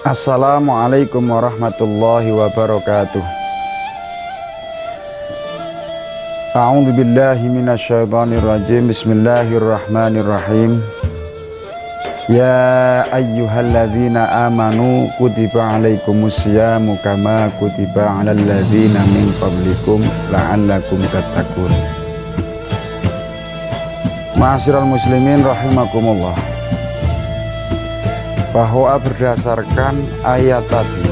Assalamualaikum warahmatullahi wabarakatuh. A'udzu billahi minasyaitonir rajim. Bismillahirrahmanirrahim. Ya ayyuhalladzina amanu kutiba alaikumusyamu kama kutiba alal ladzina min qablikum la'allakum tattaqun. Ma'asyiral muslimin rahimakumullah. Bahwa berdasarkan ayat tadi,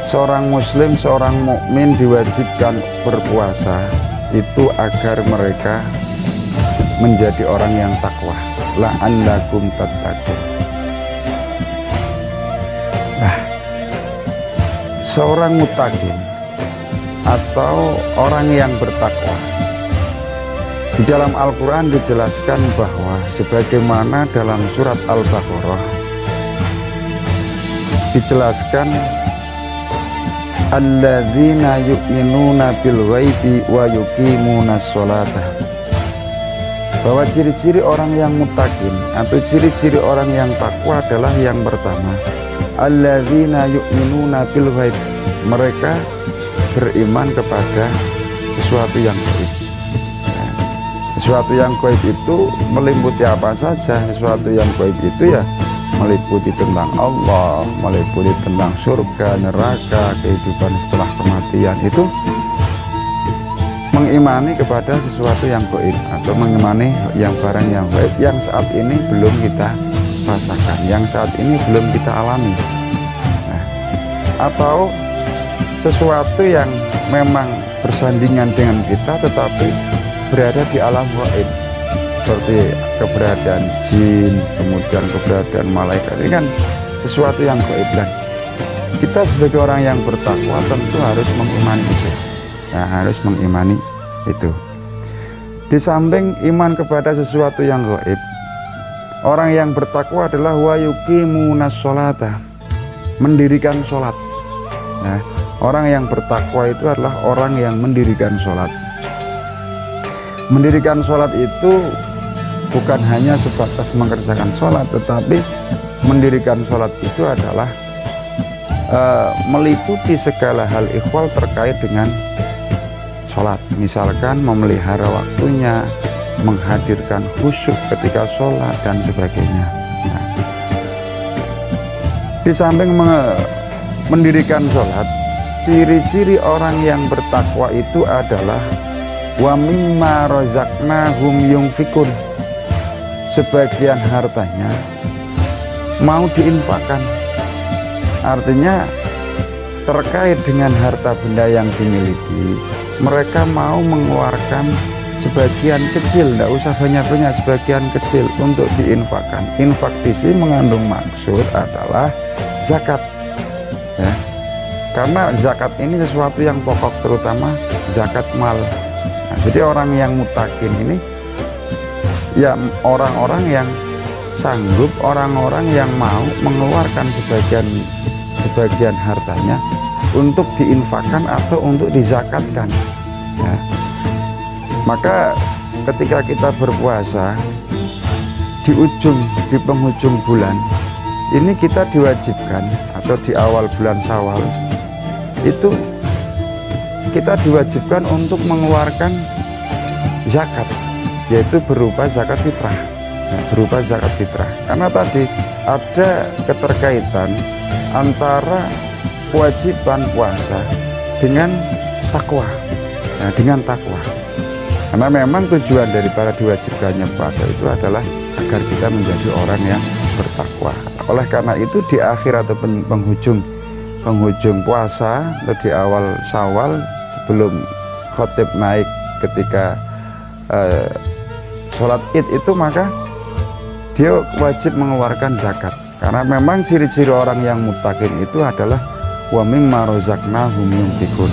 seorang muslim, seorang mukmin diwajibkan berpuasa itu agar mereka menjadi orang yang takwa. La'allakum tattaqun. Nah, seorang muttaqin atau orang yang bertakwa, di dalam Al-Quran dijelaskan bahwa sebagaimana dalam surat Al-Baqarah dijelaskan alladzina yu'minuna bil ghaibi wa yuqimunas sholata, bahwa ciri-ciri orang yang muttaqin atau ciri-ciri orang yang takwa adalah yang pertama, alladzina yu'minuna bil ghaibi, mereka beriman kepada sesuatu yang gaib. Sesuatu yang gaib itu meliputi apa saja. Sesuatu yang gaib itu ya meliputi tentang Allah, meliputi tentang surga, neraka, kehidupan setelah kematian. Itu mengimani kepada sesuatu yang gaib atau mengimani yang barang yang gaib yang saat ini belum kita rasakan, yang saat ini belum kita alami. Nah, atau sesuatu yang memang bersandingan dengan kita tetapi berada di alam gaib, seperti keberadaan jin, kemudian keberadaan malaikat. Ini kan sesuatu yang gaib, dan kita sebagai orang yang bertakwa tentu harus mengimani itu. Nah, harus mengimani itu. Di samping iman kepada sesuatu yang gaib, orang yang bertakwa adalah wa yuqimunas sholata, mendirikan sholat. Nah, orang yang bertakwa itu adalah orang yang mendirikan sholat. Mendirikan sholat itu bukan hanya sebatas mengerjakan sholat, tetapi mendirikan sholat itu adalah meliputi segala hal ikhwal terkait dengan sholat. Misalkan memelihara waktunya, menghadirkan khusyuk ketika sholat, dan sebagainya. Nah, di samping mendirikan sholat, ciri-ciri orang yang bertakwa itu adalah wa mimma razaqnahum yunfikun, sebagian hartanya mau diinfakkan. Artinya terkait dengan harta benda yang dimiliki, mereka mau mengeluarkan sebagian kecil, tidak usah banyak-banyak, sebagian kecil untuk diinfakkan. Infak di sini mengandung maksud adalah zakat, ya. Karena zakat ini sesuatu yang pokok, terutama zakat mal. Nah, jadi orang yang muttaqin ini ya orang-orang yang sanggup, orang-orang yang mau mengeluarkan sebagian hartanya untuk diinfakkan atau untuk dizakatkan, ya. Maka ketika kita berpuasa di penghujung bulan ini, kita diwajibkan, atau di awal bulan Syawal itu kita diwajibkan untuk mengeluarkan zakat, yaitu berupa zakat fitrah. Nah, berupa zakat fitrah, karena tadi ada keterkaitan antara kewajiban puasa dengan takwa. Nah, dengan takwa, karena memang tujuan daripada diwajibkannya puasa itu adalah agar kita menjadi orang yang bertakwa. Oleh karena itu di akhir atau penghujung puasa atau di awal Syawal, sebelum khotib naik ketika sholat id itu, maka dia wajib mengeluarkan zakat. Karena memang ciri-ciri orang yang muttaqin itu adalah wa mimma razaqnahum yunfikun.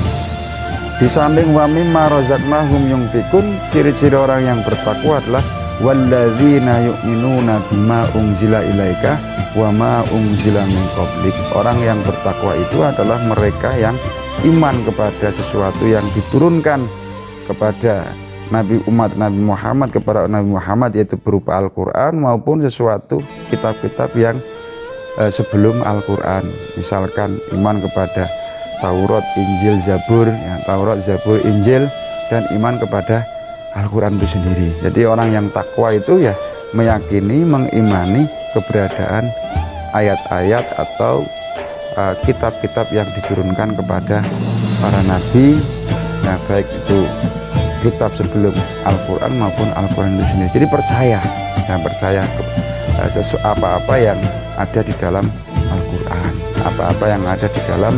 Di samping wa mimma razaqnahum yunfikun, ciri-ciri orang yang bertakwa adalah walladzina yu'minuna bima unzila ilaika wa ma unzila min qablik. Orang yang bertakwa itu adalah mereka yang iman kepada sesuatu yang diturunkan kepada umat Nabi Muhammad, kepada Nabi Muhammad, yaitu berupa Al-Quran maupun sesuatu kitab-kitab yang sebelum Al-Quran. Misalkan iman kepada Taurat, Injil, Zabur, ya, Taurat, Zabur, Injil, dan iman kepada Al-Quran itu sendiri. Jadi orang yang takwa itu ya meyakini, mengimani keberadaan ayat-ayat atau kitab-kitab yang diturunkan kepada para nabi, nah baik itu kitab sebelum Al-Quran maupun Al-Quran itu sendiri. Jadi percaya, dan percaya apa-apa yang ada di dalam Al-Quran, apa-apa yang ada di dalam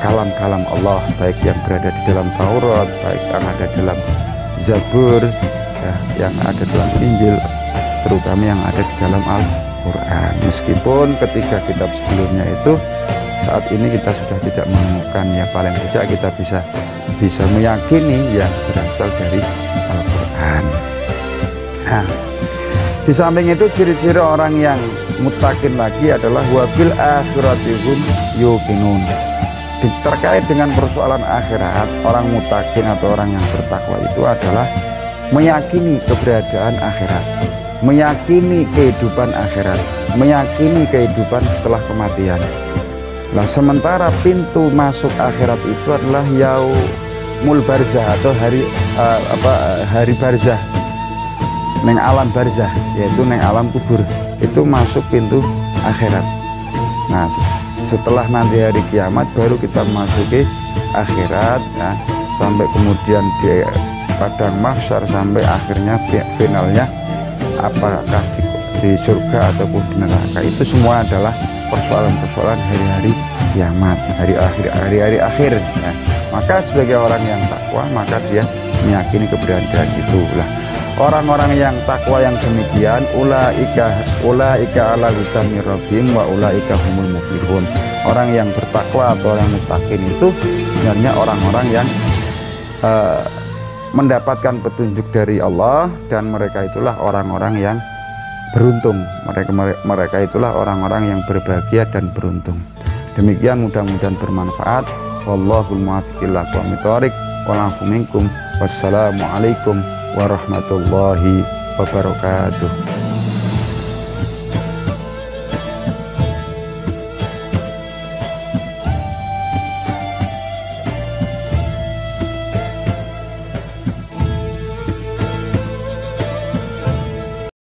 kalam-kalam Allah, baik yang berada di dalam Taurat, baik yang ada di dalam Zabur, ya, yang ada dalam Injil, terutama yang ada di dalam Al-Quran. Meskipun ketiga kitab sebelumnya itu saat ini kita sudah tidak menemukan, ya paling tidak kita bisa meyakini yang berasal dari Al-Quran. Nah, di samping itu ciri-ciri orang yang muttaqin lagi adalah wabil akhiratihum yuqinun. Terkait dengan persoalan akhirat, orang muttaqin atau orang yang bertakwa itu adalah meyakini keberadaan akhirat, meyakini kehidupan akhirat, meyakini kehidupan setelah kematian. Nah, sementara pintu masuk akhirat itu adalah yaumul barzah atau hari barzah, neng alam barzah, yaitu neng alam kubur, itu masuk pintu akhirat. Nah, setelah nanti hari kiamat baru kita masuki akhirat, ya, sampai kemudian di padang mahsyar, sampai akhirnya finalnya apakah di surga ataupun di neraka. Itu semua adalah persoalan-persoalan hari-hari kiamat, hari-hari akhir, ya. Maka sebagai orang yang takwa, maka dia meyakini keberadaan itu. Lah, orang-orang yang takwa yang demikian, ulaika ala hudan mir rabbihim wa ulaika humul muflihun. Orang yang bertakwa atau orang muttaqin itu sebenarnya orang-orang yang mendapatkan petunjuk dari Allah, dan mereka itulah orang-orang yang beruntung. Mereka itulah orang-orang yang berbahagia dan beruntung. Demikian, mudah-mudahan bermanfaat. Wallahul muwaffiq ila aqwamit thoriq. Wa'alafu minkum. Wassalamualaikum warahmatullahi wabarakatuh.